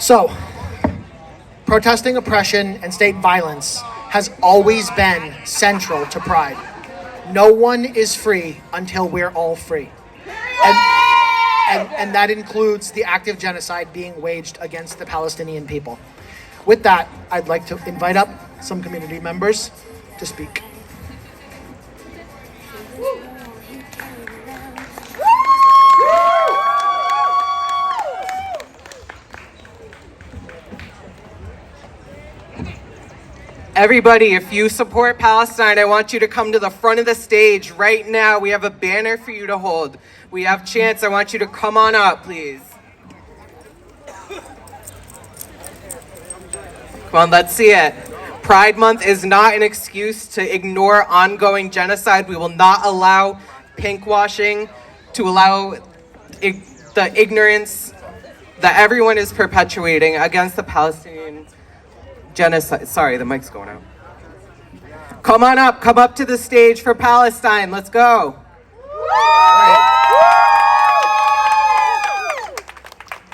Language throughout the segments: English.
So, protesting oppression and state violence has always been central to Pride. No one is free until we're all free. And that includes the active genocide being waged against the Palestinian people. With that, I'd like to invite up some community members to speak. Everybody, if you support Palestine, I want you to come to the front of the stage right now. We have a banner for you to hold. We have chants. I want you to come on up, please. Come on, let's see it. Pride Month is not an excuse to ignore ongoing genocide. We will not allow pinkwashing, to allow the ignorance that everyone is perpetuating against the Palestinian genocide. Sorry, the mic's going out. Come on up. Come up to the stage for Palestine. Let's go.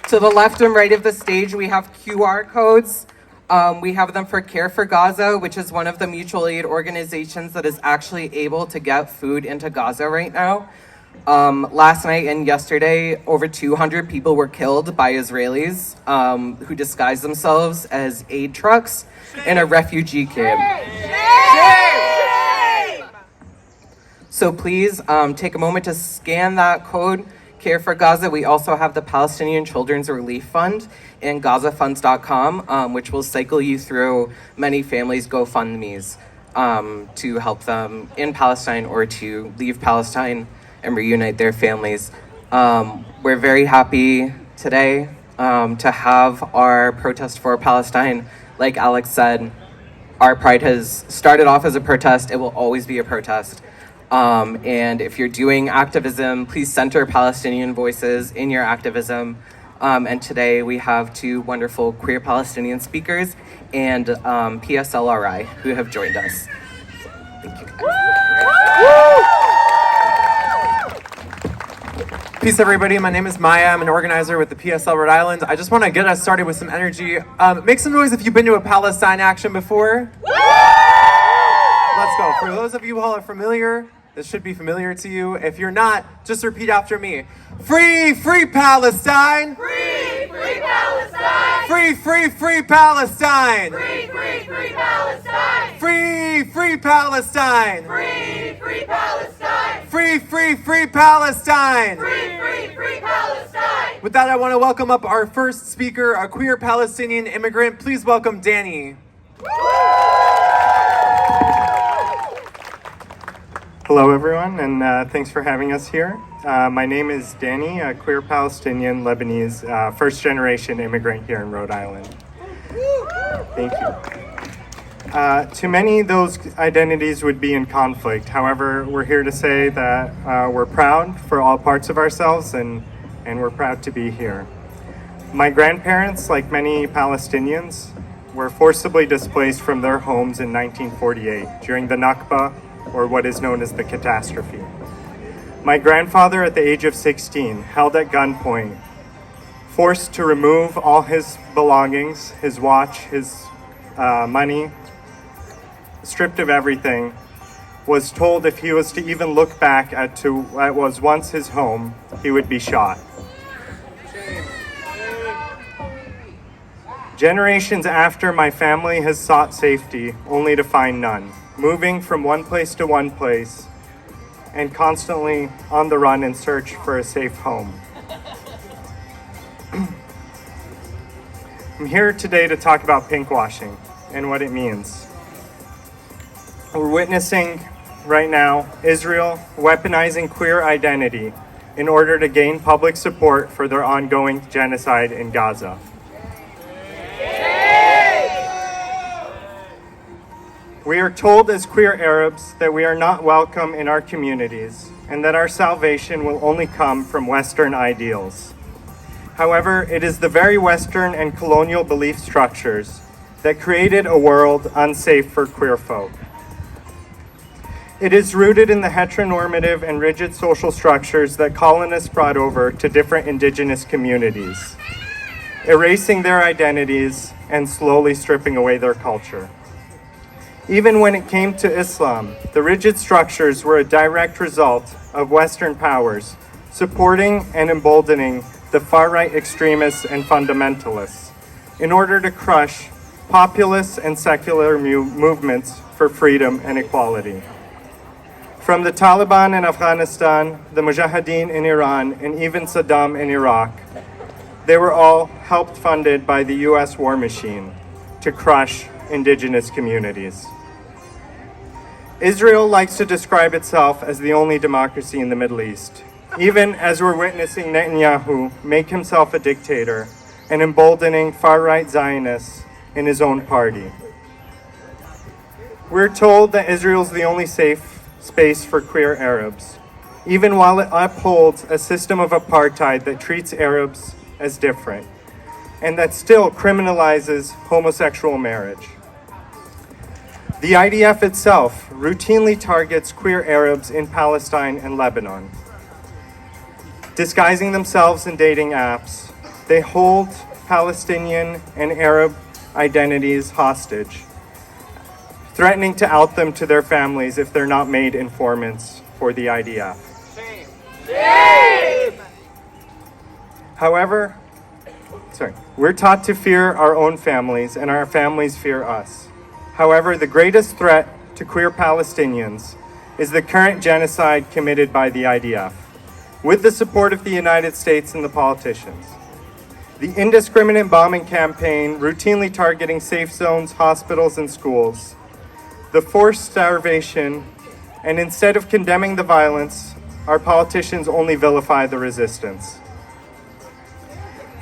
To the left and right of the stage, we have QR codes. We have them for Care for Gaza, which is one of the mutual aid organizations that is actually able to get food into Gaza right now. Last night and yesterday, over 200 people were killed by Israelis who disguised themselves as aid trucks in a refugee camp. So please take a moment to scan that code, Care for Gaza. We also have the Palestinian Children's Relief Fund and GazaFunds.com, which will cycle you through many families' GoFundMes to help them in Palestine or to leave Palestine and reunite their families. We're very happy today to have our protest for Palestine. Like Alex said, our Pride has started off as a protest. It will always be a protest. And if you're doing activism, please center Palestinian voices in your activism. And today we have two wonderful queer Palestinian speakers and PSLRI who have joined us. Thank you guys. Peace, everybody. My name is Maya. I'm an organizer with the PSL Rhode Island. I just want to get us started with some energy. Make some noise if you've been to a Palestine action before. Let's go. For those of you who are familiar, this should be familiar to you. If you're not, just repeat after me. Free, free Palestine! Free, free Palestine! Free, free, free Palestine! Free, free, free Palestine! Free, free Palestine! Free, free Palestine! Free, free, free Palestine! Free, free, free Palestine! With that, I want to welcome up our first speaker, a queer Palestinian immigrant. Please welcome Danny. Hello, everyone, and thanks for having us here. My name is Danny, a queer Palestinian Lebanese first-generation immigrant here in Rhode Island. Thank you. To many, those identities would be in conflict. However, we're here to say that we're proud for all parts of ourselves, and we're proud to be here. My grandparents, like many Palestinians, were forcibly displaced from their homes in 1948 during the Nakba, or what is known as the catastrophe. My grandfather, at the age of 16, held at gunpoint, forced to remove all his belongings, his watch, his money, stripped of everything, was told if he was to even look back at what was once his home, he would be shot. Generations after, my family has sought safety, only to find none, moving from one place to one place, and constantly on the run in search for a safe home. I'm here today to talk about pinkwashing and what it means. We're witnessing right now Israel weaponizing queer identity in order to gain public support for their ongoing genocide in Gaza. We are told as queer Arabs that we are not welcome in our communities and that our salvation will only come from Western ideals. However, it is the very Western and colonial belief structures that created a world unsafe for queer folk. It is rooted in the heteronormative and rigid social structures that colonists brought over to different indigenous communities. erasing their identities and slowly stripping away their culture. Even when it came to Islam, the rigid structures were a direct result of Western powers supporting and emboldening the far-right extremists and fundamentalists in order to crush populist and secular movements for freedom and equality. From the Taliban in Afghanistan, the Mujahideen in Iran, and even Saddam in Iraq, they were all helped funded by the US war machine to crush indigenous communities. Israel likes to describe itself as the only democracy in the Middle East, even as we're witnessing Netanyahu make himself a dictator and emboldening far-right Zionists in his own party. We're told that Israel's the only safe space for queer Arabs, even while it upholds a system of apartheid that treats Arabs as different, and that still criminalizes homosexual marriage. The IDF itself routinely targets queer Arabs in Palestine and Lebanon. Disguising themselves in dating apps, they hold Palestinian and Arab identities hostage, threatening to out them to their families if they're not made informants for the IDF. Shame! However, we're taught to fear our own families and our families fear us. However, the greatest threat to queer Palestinians is the current genocide committed by the IDF, with the support of the United States and the politicians. The indiscriminate bombing campaign routinely targeting safe zones, hospitals, and schools, the forced starvation, and instead of condemning the violence, our politicians only vilify the resistance.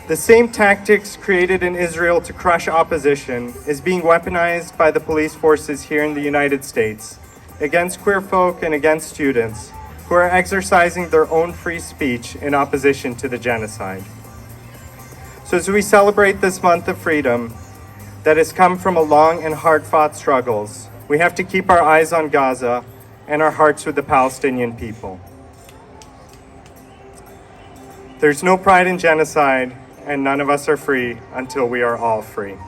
The same tactics created in Israel to crush opposition is being weaponized by the police forces here in the United States against queer folk and against students who are exercising their own free speech in opposition to the genocide. So as we celebrate this month of freedom that has come from a long and hard-fought struggles, we have to keep our eyes on Gaza and our hearts with the Palestinian people. There's no pride in genocide, and none of us are free until we are all free.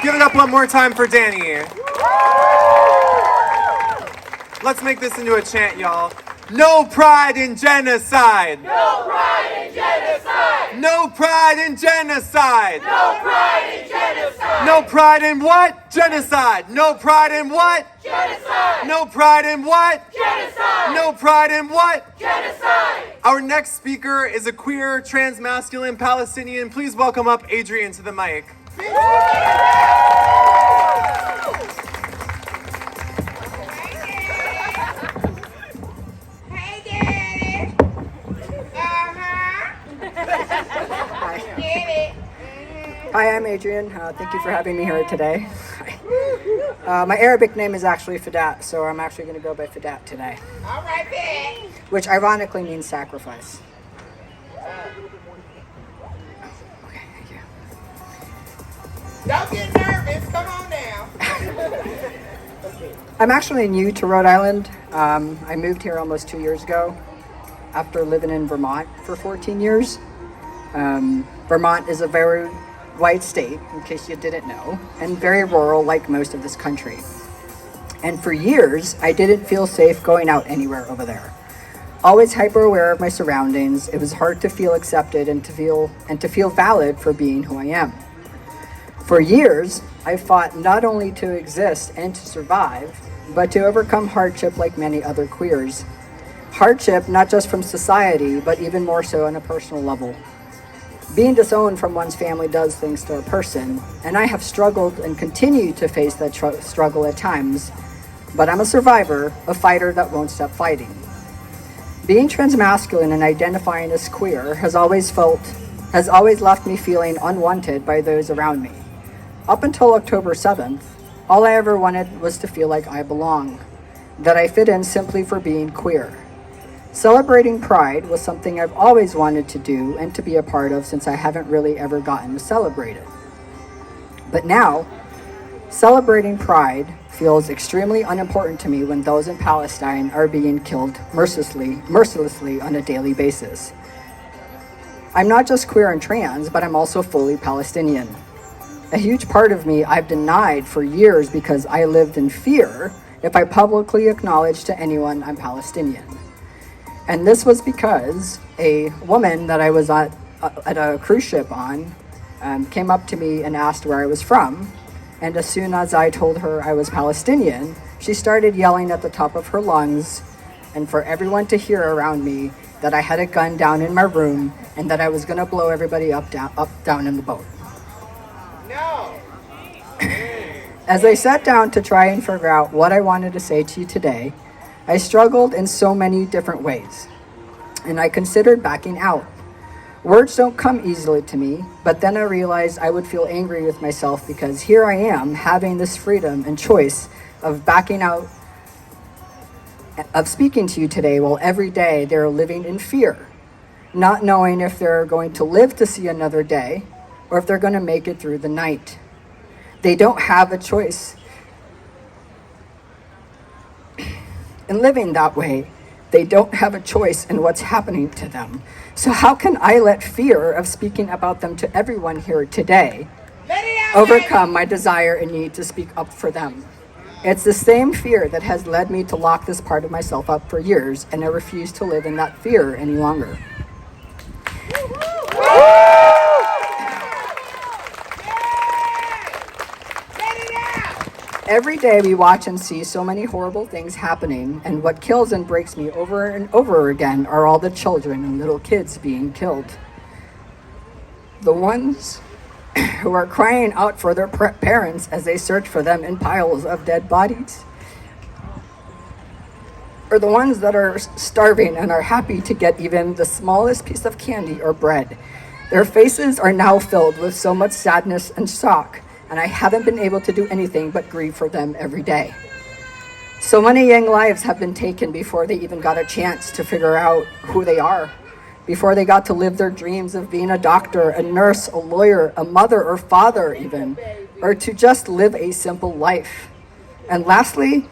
Give it up one more time for Danny. Let's make this into a chant, y'all. No pride in genocide! No pride in genocide! No pride in genocide! No pride in genocide! No pride in what? Genocide! No pride in what? Genocide! No pride in what? Genocide! No pride in what? Genocide! Our next speaker is a queer, trans-masculine Palestinian. Please welcome up Adrian to the mic. Hey, Daddy. Get it. Hi, I'm Adrian. Thank you for having me here today. My Arabic name is actually Fadat, so I'm actually going to go by Fadat today, All right, Dad. which ironically means sacrifice. Okay, thank you. Don't get nervous. Come on now. I'm actually new to Rhode Island. I moved here almost 2 years ago after living in Vermont for 14 years. Vermont is a very white state, in case you didn't know, and very rural like most of this country. And for years, I didn't feel safe going out anywhere over there. Always hyper aware of my surroundings, it was hard to feel accepted and to feel valid for being who I am. For years, I fought not only to exist and to survive, but to overcome hardship like many other queers. Hardship not just from society, but even more so on a personal level. Being disowned from one's family does things to a person, and I have struggled and continue to face that struggle at times, but I'm a survivor, a fighter that won't stop fighting. Being transmasculine and identifying as queer has always left me feeling unwanted by those around me. Up until October 7th, all I ever wanted was to feel like I belong, that I fit in simply for being queer. Celebrating Pride was something I've always wanted to do and to be a part of since I haven't really ever gotten to celebrate it. But now, Celebrating Pride feels extremely unimportant to me when those in Palestine are being killed mercilessly on a daily basis. I'm not just queer and trans, but I'm also fully Palestinian. A huge part of me I've denied for years because I lived in fear if I publicly acknowledged to anyone I'm Palestinian. And this was because a woman that I was at a cruise ship on came up to me and asked where I was from. And as soon as I told her I was Palestinian, she started yelling at the top of her lungs and for everyone to hear around me that I had a gun down in my room and that I was gonna blow everybody up, down in the boat. No. As I sat down to try and figure out what I wanted to say to you today, I struggled in so many different ways, and I considered backing out. Words don't come easily to me, but then I realized I would feel angry with myself because here I am having this freedom and choice of backing out, of speaking to you today while every day they're living in fear, not knowing if they're going to live to see another day or if they're going to make it through the night. They don't have a choice. In living that way, they don't have a choice in what's happening to them. So how can I let fear of speaking about them to everyone here today Let it out, overcome my desire and need to speak up for them? It's the same fear that has led me to lock this part of myself up for years, and I refuse to live in that fear any longer. Let it out. Every day we watch and see so many horrible things happening, and what kills and breaks me over and over again are all the children and little kids being killed. The ones who are crying out for their parents as they search for them in piles of dead bodies. Or the ones that are starving and are happy to get even the smallest piece of candy or bread. Their faces are now filled with so much sadness and shock, and I haven't been able to do anything but grieve for them every day. So many young lives have been taken before they even got a chance to figure out who they are, before they got to live their dreams of being a doctor, a nurse, a lawyer, a mother or father even, or to just live a simple life. And lastly,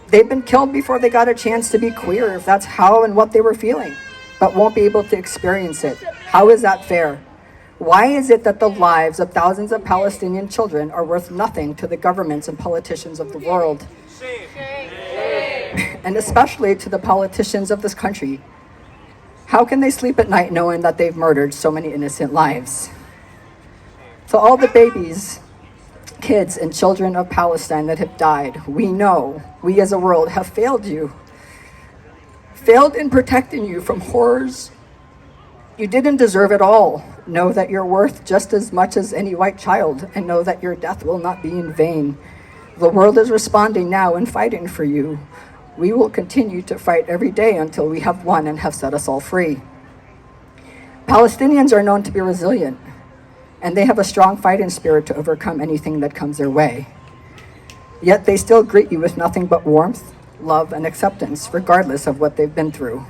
they've been killed before they got a chance to be queer, if that's how and what they were feeling, but won't be able to experience it. How is that fair? Why is it that the lives of thousands of Palestinian children are worth nothing to the governments and politicians of the world? And especially to the politicians of this country. How can they sleep at night knowing that they've murdered so many innocent lives? To all the babies, kids, and children of Palestine that have died, we know, we as a world have failed you. Failed in protecting you from horrors you didn't deserve it all. Know that you're worth just as much as any white child, and know that your death will not be in vain. The world is responding now and fighting for you. We will continue to fight every day until we have won and have set us all free. Palestinians are known to be resilient, and they have a strong fighting spirit to overcome anything that comes their way. Yet they still greet you with nothing but warmth, love, and acceptance, regardless of what they've been through.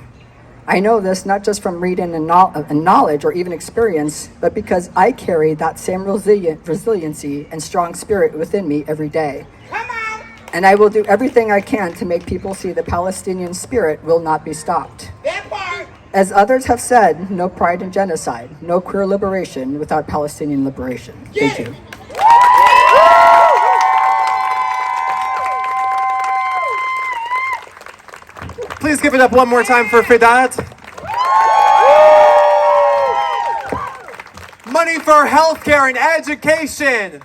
I know this not just from reading and knowledge or even experience, but because I carry that same resiliency and strong spirit within me every day. Come on. And I will do everything I can to make people see the Palestinian spirit will not be stopped. That part. As others have said, no pride in genocide, no queer liberation without Palestinian liberation. Thank you. Please give it up one more time for Fidat. Money for healthcare and education.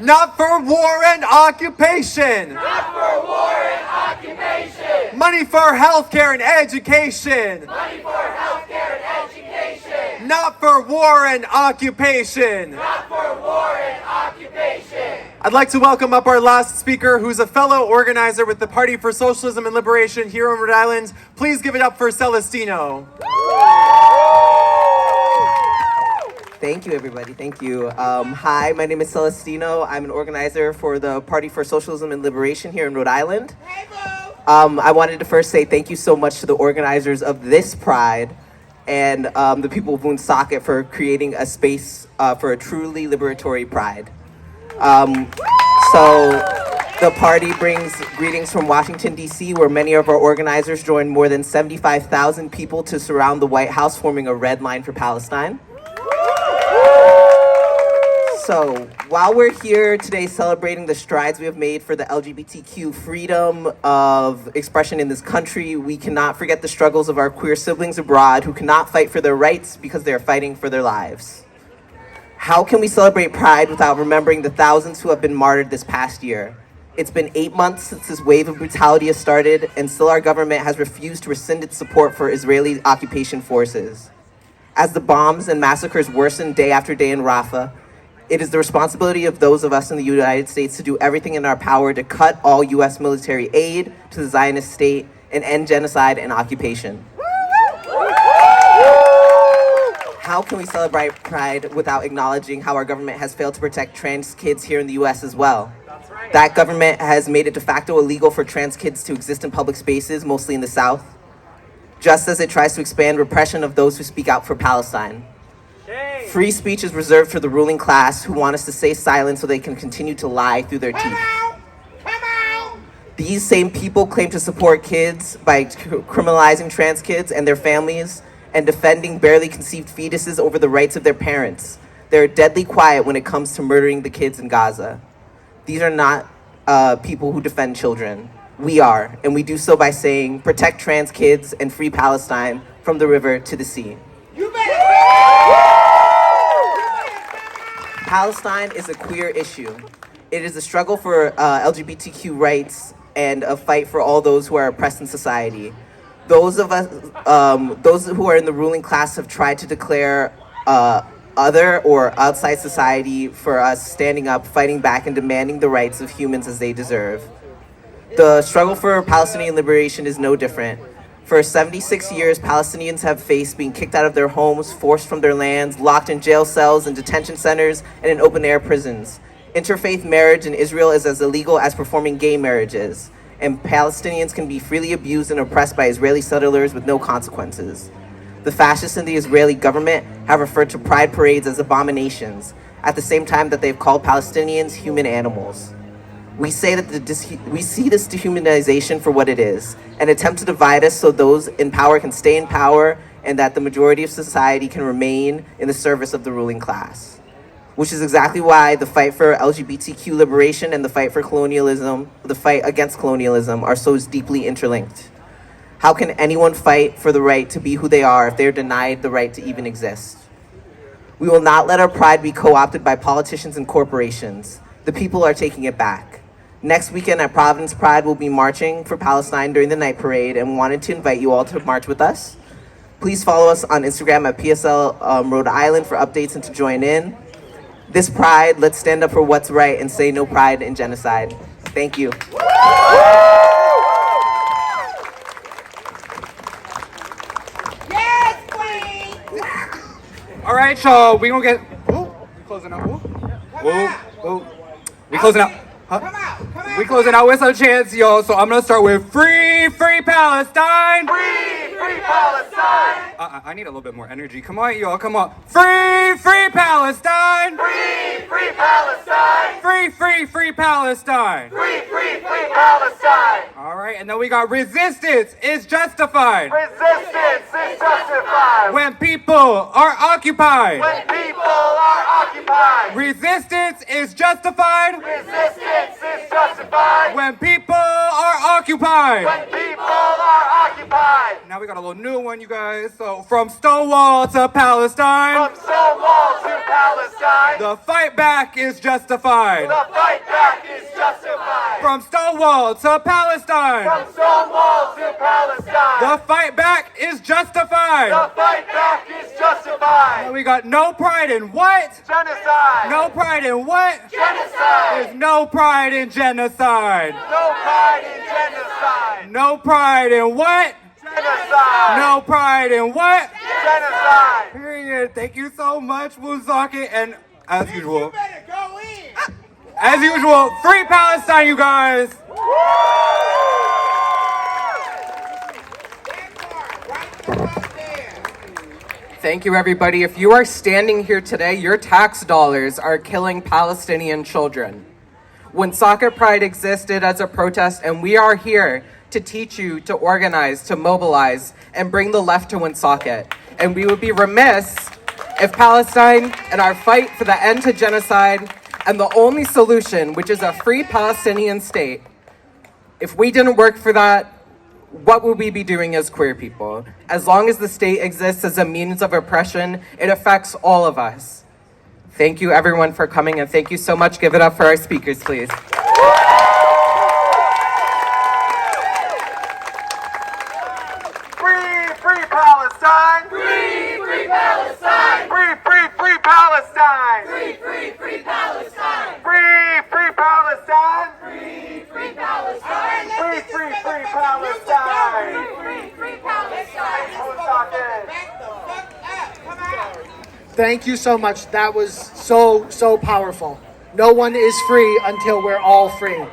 Not for war and occupation. Not for war and occupation. Money for healthcare and education. Money for healthcare and education. Not for war and occupation. Not for war and occupation. I'd like to welcome up our last speaker, who's a fellow organizer with the Party for Socialism and Liberation here in Rhode Island. Please give it up for Celestino. Thank you, everybody. Thank you. Hi, my name is Celestino. I'm an organizer for the Party for Socialism and Liberation here in Rhode Island. Hey, boo. I wanted to first say thank you so much to the organizers of this Pride and the people of Woonsocket for creating a space for a truly liberatory pride. So the party brings greetings from Washington, D.C., where many of our organizers joined more than 75,000 people to surround the White House, forming a red line for Palestine. So, while we're here today celebrating the strides we have made for the LGBTQ freedom of expression in this country, we cannot forget the struggles of our queer siblings abroad who cannot fight for their rights because they are fighting for their lives. How can we celebrate Pride without remembering the thousands who have been martyred this past year? It's been 8 months since this wave of brutality has started, and still our government has refused to rescind its support for Israeli occupation forces. As the bombs and massacres worsen day after day in Rafah, it is the responsibility of those of us in the United States to do everything in our power to cut all U.S. military aid to the Zionist state and end genocide and occupation. How can we celebrate Pride without acknowledging how our government has failed to protect trans kids here in the U.S. as well? That government has made it de facto illegal for trans kids to exist in public spaces, mostly in the South, just as it tries to expand repression of those who speak out for Palestine. Free speech is reserved for the ruling class who want us to stay silent so they can continue to lie through their teeth. These same people claim to support kids by criminalizing trans kids and their families and defending barely conceived fetuses over the rights of their parents. They're deadly quiet when it comes to murdering the kids in Gaza. These are not people who defend children. We are, and we do so by saying, protect trans kids and free Palestine from the river to the sea. Palestine is a queer issue. It is a struggle for LGBTQ rights and a fight for all those who are oppressed in society. Those of us, those who are in the ruling class have tried to declare other or outside society for us standing up, fighting back, and demanding the rights of humans as they deserve. The struggle for Palestinian liberation is no different. For 76 years, Palestinians have faced being kicked out of their homes, forced from their lands, locked in jail cells and detention centers, and in open-air prisons. Interfaith marriage in Israel is as illegal as performing gay marriages, and Palestinians can be freely abused and oppressed by Israeli settlers with no consequences. The fascists in the Israeli government have referred to pride parades as abominations, at the same time that they've called Palestinians human animals. We say that we see this dehumanization for what it is, an attempt to divide us so those in power can stay in power and that the majority of society can remain in the service of the ruling class. Which is exactly why the fight for LGBTQ liberation and the fight for colonialism, the fight against colonialism, are so deeply interlinked. How can anyone fight for the right to be who they are if they're denied the right to even exist? We will not let our pride be co-opted by politicians and corporations. The people are taking it back. Next weekend at Providence Pride, we'll be marching for Palestine during the night parade and wanted to invite you all to march with us. Please follow us on Instagram at PSL Rhode Island for updates and to join in. This Pride, let's stand up for what's right and say no pride in genocide. Thank you. Yes, queen! All right, y'all, we gonna get. Ooh, we closing out. Ooh. Whoa. We closing out. Huh? Come out! We closing out with some chants, y'all. So I'm gonna start with free Palestine. Free Palestine! I need a little bit more energy. Come on, y'all. Come on. Free Palestine. Free Palestine! Free Palestine. Free Palestine! All right, and then we got resistance is justified Resistance is justified when people are occupied. when people are occupied. Resistance is justified Resistance is justified when people are occupied. when people are occupied. Now we got a little new one, you guys. So from Stonewall to Palestine, From Stonewall to Palestine, the fight back is justified. the fight back is justified. From Stonewall to Palestine, From Stonewall to Palestine, the fight back is justified. the fight back is justified. And we got no pride in what? Genocide. No pride in what? Genocide. There's no pride in genocide. No pride in genocide. No pride in what? Genocide. No pride in what? Genocide. Period. Thank you so much, Woonsocket. And as usual, You better go in! free Palestine, you guys. That part, right there. Thank you, everybody. If you are standing here today, your tax dollars are killing Palestinian children. Woonsocket Pride existed as a protest, and we are here to teach you to organize, to mobilize, and bring the left to Woonsocket. And we would be remiss if Palestine and our fight for the end to genocide and the only solution, which is a free Palestinian state, if we didn't work for that, what would we be doing as queer people? As long as the state exists as a means of oppression, it affects all of us. Thank you, everyone, for coming, and thank you so much. Give it up for our speakers, please. Free Palestine! Free Palestine! Free Palestine! Free Palestine! Free Palestine! Free Palestine! Free Palestine! Free Palestine! Woonsocket! Thank you so much. That was so powerful. No one is free until we're all free.